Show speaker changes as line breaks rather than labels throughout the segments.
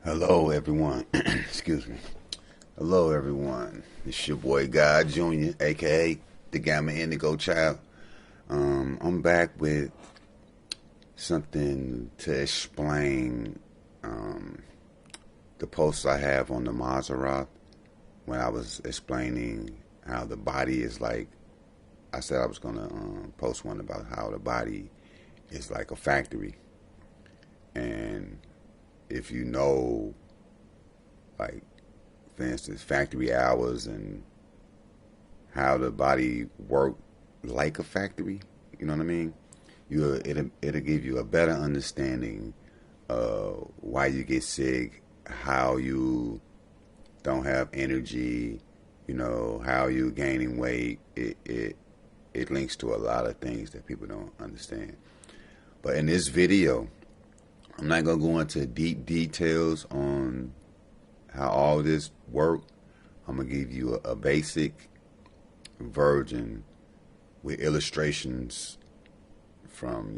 Hello, everyone. Excuse me. Hello, everyone. It's your boy God Jr., aka the Gamma Indigo Child. I'm back with something to explain the posts I have on the Maseroth when I was explaining how the body is like. I said I was gonna post one about how the body is like a factory, and if you know, like, for instance, factory hours and how the body work like a factory, you know what I mean? It'll give you a better understanding of why you get sick, how you don't have energy, how you gaining weight. It links to a lot of things that people don't understand. But in this video, I'm not gonna go into deep details on how all this works. I'm gonna give you a basic version with illustrations from,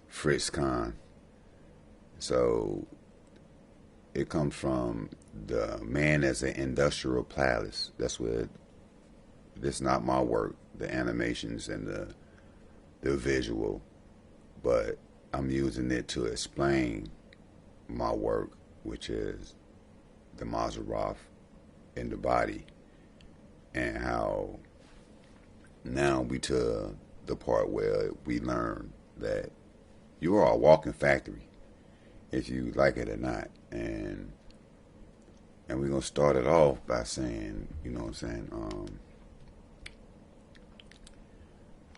Fritz Kahn. So it comes from the Man as an Industrial Playlist. That's what. This is not my work. The animations and the visual, but I'm using it to explain my work, which is the Maseroth in the body, and how now we to the part where we learn that you are a walking factory, if you like it or not. And we're gonna start it off by saying,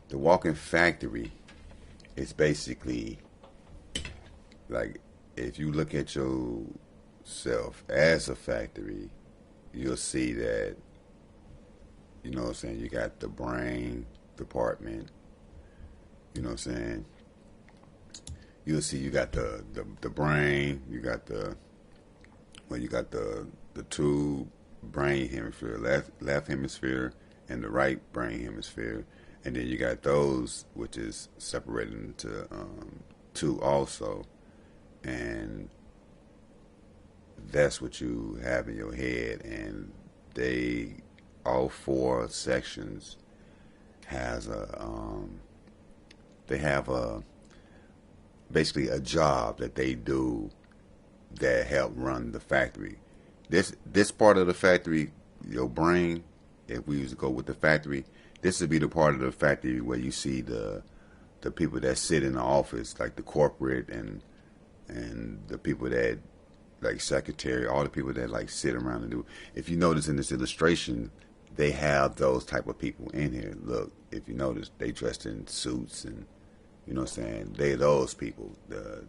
the walking factory is basically like, if you look at yourself as a factory, you'll see that, you got the brain department, you'll see you got the brain, you got the two brain hemisphere, left hemisphere and the right brain hemisphere, and then you got those which is separated into two also, and that's what you have in your head. And all four sections has they have basically a job that they do that help run the factory. This part of the factory, your brain, if we used to go with the factory, this would be the part of the factory where you see the people that sit in the office, like the corporate and the people that, like, secretary, all the people that like sit around and do. If you notice in this illustration, they have those type of people in here. Look, if you notice, they dressed in suits, and they those people, the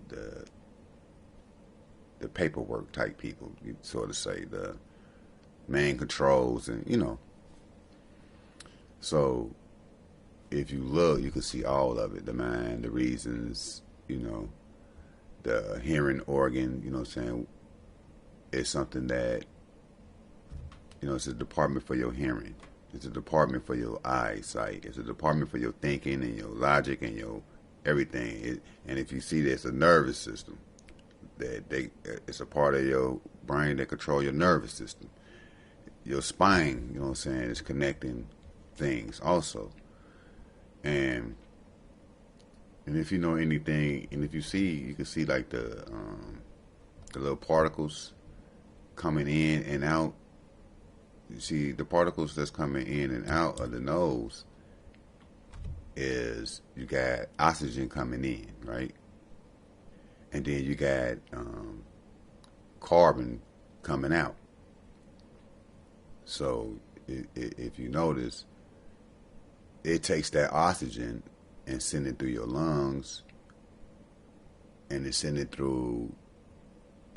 paperwork type people, you sort of say, the man controls, and. So if you look, you can see all of it: the mind, the reasons, the hearing organ. It's something that, it's a department for your hearing. It's a department for your eyesight. It's a department for your thinking and your logic and your everything. And if you see, there's a nervous system it's a part of your brain that control your nervous system. Your spine, is connecting things also. And if you know anything, and if you see, you can see like the little particles coming in and out. You see the particles that's coming in and out of the nose is, you got oxygen coming in, right? And then you got carbon coming out. So if you notice, it takes that oxygen and send it through your lungs, and it send it through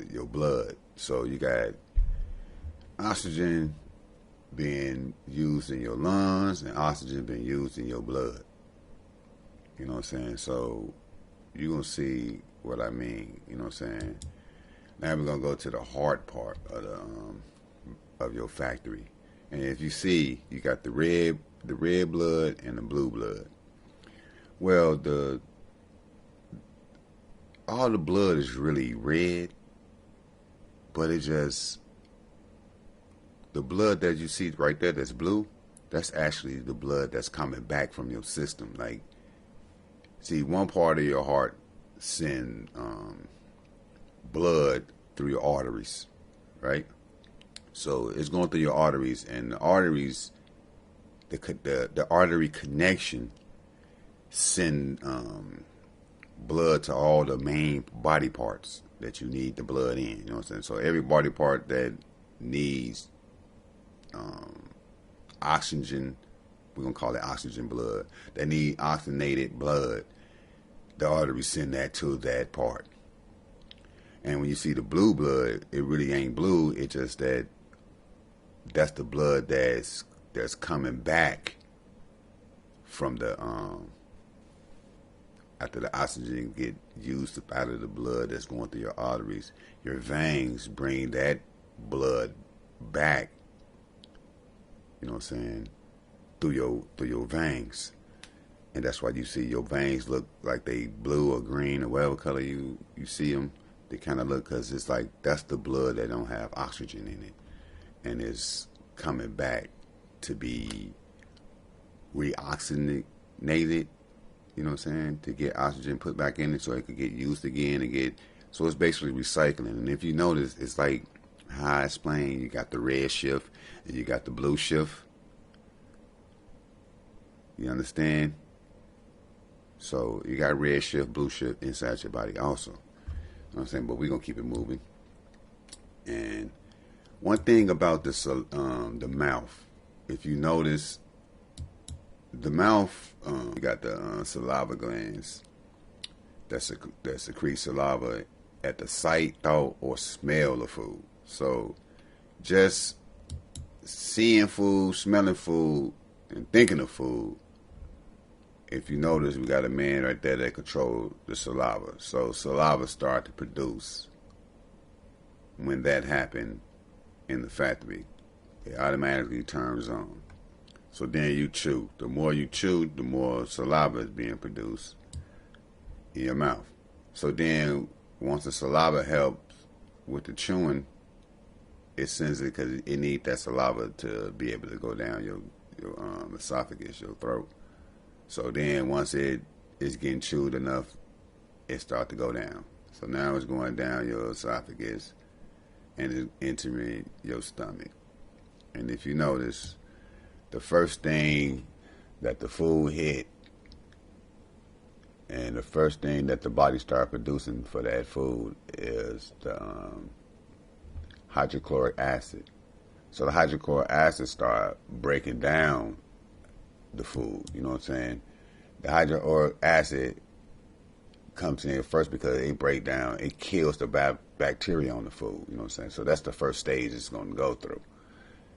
your blood. So you got oxygen being used in your lungs and oxygen being used in your blood. You know what I'm saying? So you're going to see what I mean. You know what I'm saying? Now we're going to go to the hard part of your factory. And if you see, you got the red blood and the blue blood. Well, all the blood is really red, but it just, the blood that you see right there that's blue, that's actually the blood that's coming back from your system. Like, see, one part of your heart send blood through your arteries, right? So it's going through your arteries, and the arteries, the artery connection send blood to all the main body parts that you need the blood in. You know what I'm saying? So every body part that needs oxygen, we're gonna call it oxygen blood, that need oxygenated blood, the arteries send that to that part. And when you see the blue blood, it really ain't blue. It's just that's the blood that's coming back from the after the oxygen get used out of the blood that's going through your arteries. Your veins bring that blood back. You know what I'm saying? Through your veins. And that's why you see your veins look like they blue or green or whatever color you see them. They kind of look, because it's like that's the blood that don't have oxygen in it, and it's coming back to be reoxygenated. You know what I'm saying? To get oxygen put back in it so it could get used again and get. So it's basically recycling. And if you notice, it's like how I explained. You got the red shift and you got the blue shift. You understand? So you got red shift, blue shift inside your body also. You know what I'm saying? But we're going to keep it moving. And one thing about the mouth, if you notice, the mouth, you got the saliva glands that secrete saliva at the sight, thought, or smell of food. So just seeing food, smelling food, and thinking of food, if you notice, we got a man right there that controls the saliva. So saliva start to produce. When that happened in the factory, it automatically turns on. So then you chew. The more you chew, the more saliva is being produced in your mouth. So then once the saliva helps with the chewing, it sends it, because it needs that saliva to be able to go down your esophagus, your throat. So then once it is getting chewed enough, it starts to go down. So now it's going down your esophagus and it's entering your stomach. And if you notice, the first thing that the food hit and the first thing that the body starts producing for that food is the hydrochloric acid. So the hydrochloric acid start breaking down the food. You know what I'm saying? The hydrochloric acid comes in first because it breaks down, it kills the bacteria on the food. You know what I'm saying? So that's the first stage it's going to go through.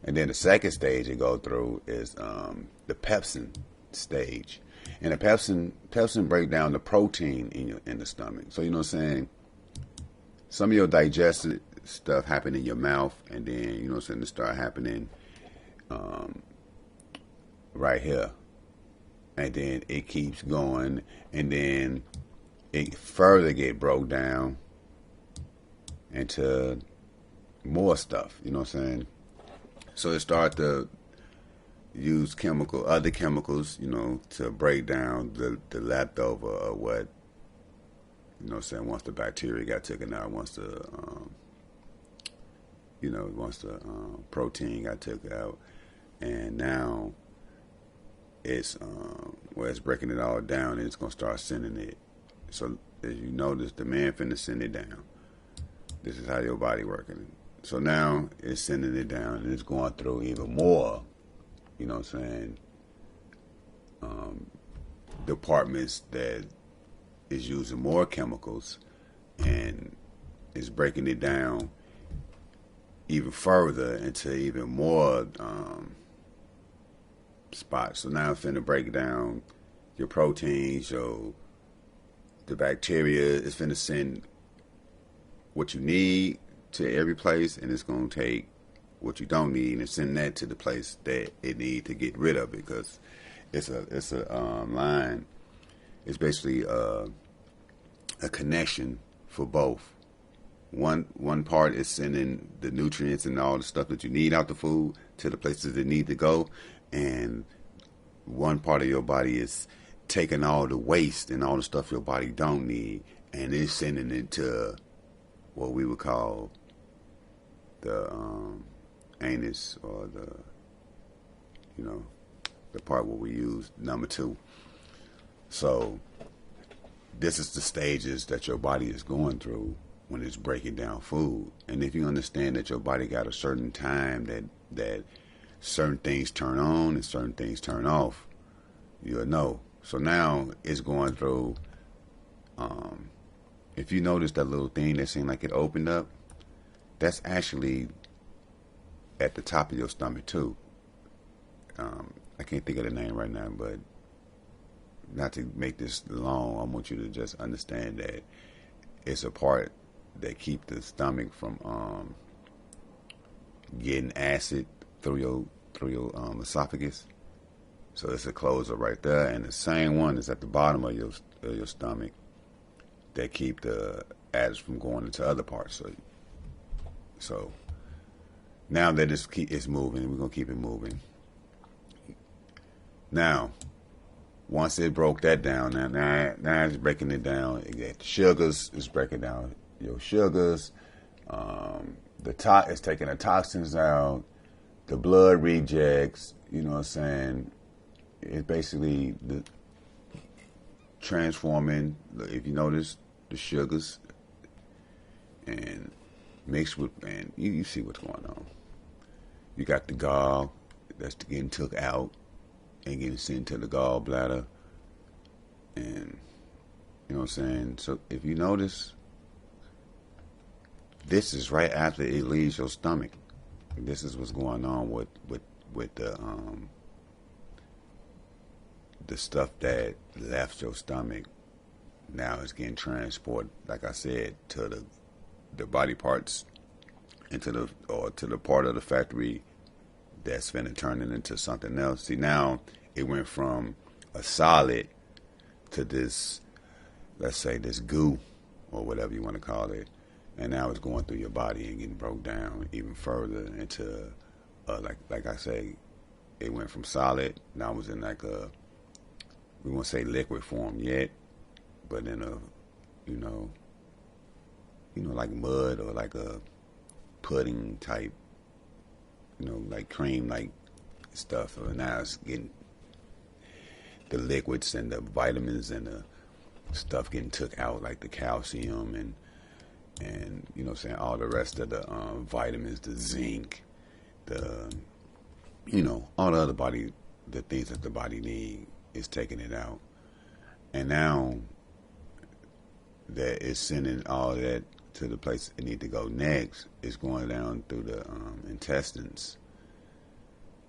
And then the second stage it go through is the pepsin stage. And the pepsin break down the protein in the stomach. So you know what I'm saying? Some of your digestive stuff happen in your mouth, and then you know what I'm saying, it start happening right here. And then it keeps going, and then it further get broke down into more stuff. You know what I'm saying? So it start to use other chemicals, you know, to break down the leftover of what, you know what I'm saying, once the bacteria got taken out, once the protein got taken out, and now it's it's breaking it all down, and it's gonna start sending it. So as you notice, the man finna send it down. This is how your body working. So now it's sending it down, and it's going through even more, you know what I'm saying, departments that is using more chemicals, and is breaking it down even further into even more spots. So now it's finna break down your proteins, the bacteria. It's finna send what you need to every place, and it's gonna take what you don't need and send that to the place that it need to get rid of it, because it's a line. It's basically a connection for both. One part is sending the nutrients and all the stuff that you need out the food to the places that need to go, and one part of your body is taking all the waste and all the stuff your body don't need, and it's sending it to what we would call the anus, or the part where we use number 2. So this is the stages that your body is going through when it's breaking down food. And if you understand that your body got a certain time that certain things turn on and certain things turn off, you'll know. So now it's going through, if you notice that little thing that seemed like it opened up, that's actually at the top of your stomach too. I can't think of the name right now, but not to make this long, I want you to just understand that it's a part that keep the stomach from getting acid through your esophagus. So it's a closer right there, and the same one is at the bottom of your stomach that keep the acids from going into other parts. So now that it's moving, we're gonna keep it moving. Now, once it broke that down, now it's breaking it down. You got the sugars, it's breaking down your sugars. It's taking the toxins out, the blood rejects. You know what I'm saying? It's basically the transforming. If you notice the sugars and mixed with, and you see what's going on. You got the gall that's getting took out and getting sent to the gallbladder, and you know what I'm saying. So if you notice, this is right after it leaves your stomach. This is what's going on with the stuff that left your stomach. Now it's getting transported, like I said, to the body parts, to the part of the factory that's finna turn it into something else. See, now it went from a solid to this, let's say, this goo or whatever you want to call it, and now it's going through your body and getting broke down even further into, like I say, it went from solid. Now it was in like we won't say liquid form yet, but in a, like mud or like a pudding type, like cream like stuff. So now it's getting the liquids and the vitamins and the stuff getting took out, like the calcium and you know what I'm saying, all the rest of the vitamins, the zinc, the all the other the things that the body need is taking it out. And now that it's sending all that to the place it need to go next, is going down through the intestines.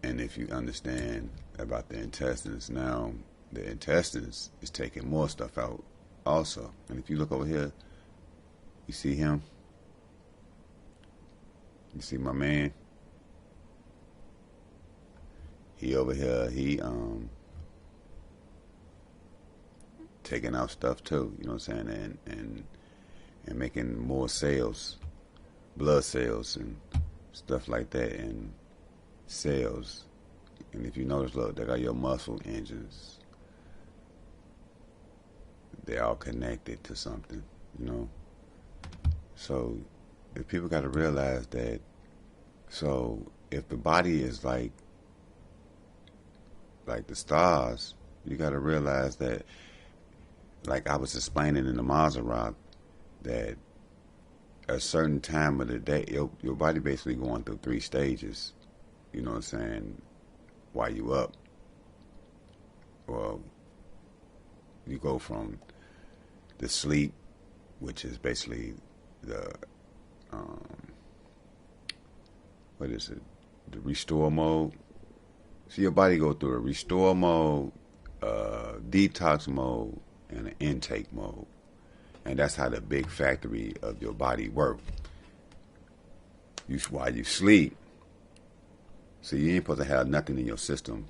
And if you understand about the intestines, now the intestines is taking more stuff out also. And if you look over here, you see him? You see my man? He over here, he taking out stuff too, you know what I'm saying, and making more cells, blood cells and stuff like that, and cells. And if you notice, look, they got your muscle engines. They're all connected to something, So if people got to realize that, so if the body is like the stars, you got to realize that, like I was explaining in the Maserati, that a certain time of the day, your body basically going through 3 stages, you know what I'm saying, while you up. Well, you go from the sleep, which is basically the, what is it, the restore mode. So your body go through a restore mode, detox mode, and an intake mode. And that's how the big factory of your body works. While you sleep, so you ain't supposed to have nothing in your system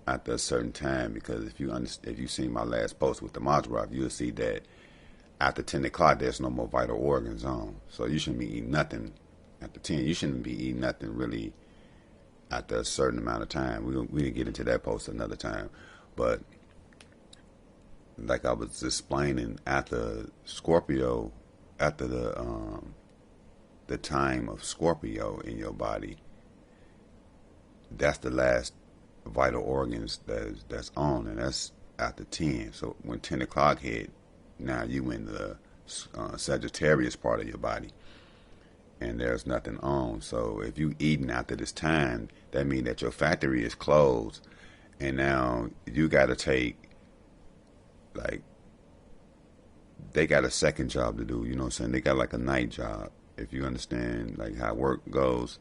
after a certain time, because if you seen my last post with the Maserati, you'll see that after 10 o'clock, there's no more vital organs on. So you shouldn't be eating nothing after 10. You shouldn't be eating nothing really after a certain amount of time. We can get into that post another time. But like I was explaining, after Scorpio, after the time of Scorpio in your body, that's the last vital organs that's on, and that's after 10. So when 10 o'clock hit, now you in the Sagittarius part of your body, and there's nothing on. So if you eating after this time, that means that your factory is closed, and now you got to take, like, they got a second job to do. You know what I'm saying? They got like a night job. If you understand like how work goes,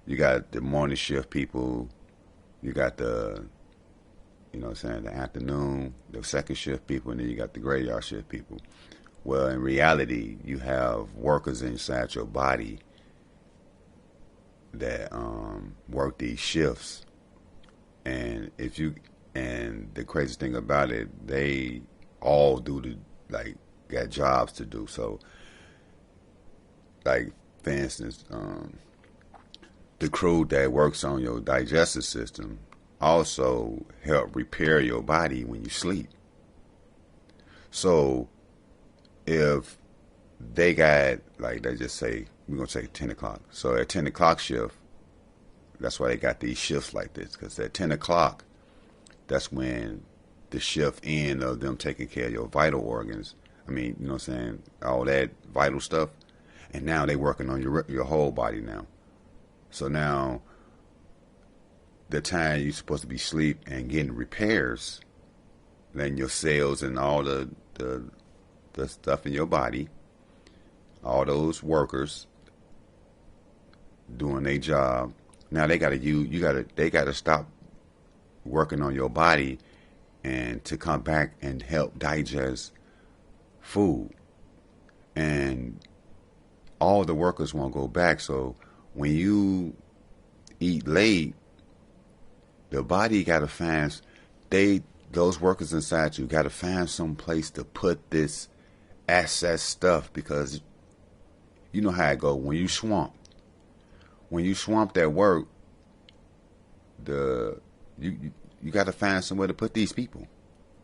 you got the morning shift people, you got the, you know what I'm saying, the afternoon, the second shift people, and then you got the graveyard shift people. Well, in reality, you have workers inside your body that work these shifts, and the crazy thing about it, they all got jobs to do. So, like, for instance, the crew that works on your digestive system also help repair your body when you sleep. So if they got, like, they just say, we're going to say 10 o'clock. So at 10 o'clock shift, that's why they got these shifts like this, because at 10 o'clock, that's when the shift end of them taking care of your vital organs. I mean, you know what I'm saying, all that vital stuff. And now they working on your whole body now. So now, the time you're supposed to be asleep and getting repairs, then your cells and all the stuff in your body, all those workers doing their job. Now they gotta stop working on your body and to come back and help digest food. And all the workers won't go back. So when you eat late, the body gotta find, those workers inside you gotta find some place to put this excess stuff, because you know how it go when you swamp. When you swamp that work, you gotta find somewhere to put these people,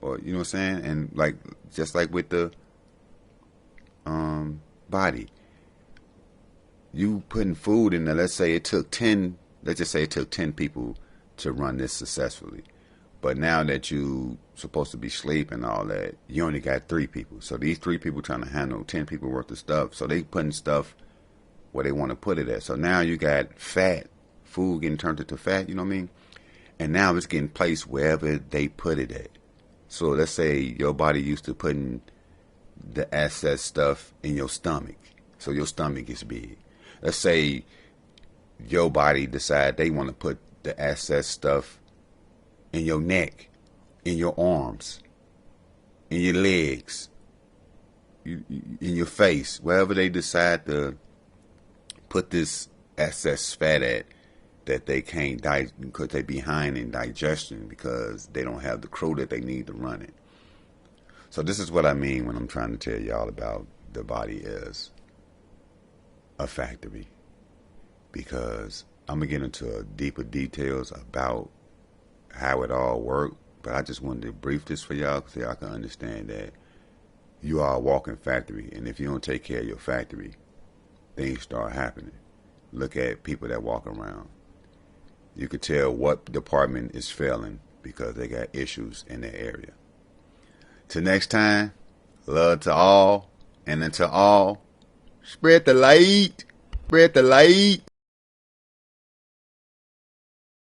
or you know what I'm saying. And like just like with the body, you putting food in there. Let's just say it took 10 people to run this successfully, but now that you supposed to be sleep and all that, you only got 3 people. So these 3 people trying to handle 10 people worth of stuff. So they putting stuff where they want to put it at. So now you got fat, food getting turned into fat, you know what I mean? And now it's getting placed wherever they put it at. So let's say your body used to putting the excess stuff in your stomach. So your stomach is big. Let's say your body decide they want to put the excess stuff in your neck, in your arms, in your legs, in your face, wherever they decide to put this excess fat at that they can't because they behind in digestion because they don't have the crew that they need to run it. So this is what I mean when I'm trying to tell y'all about the body as a factory, because I'm going to get into deeper details about how it all works, but I just wanted to brief this for y'all so y'all can understand that you are a walking factory, and if you don't take care of your factory, things start happening. Look at people that walk around. You could tell what department is failing because they got issues in their area. Till next time, love to all, and until all, spread the light. Spread the light.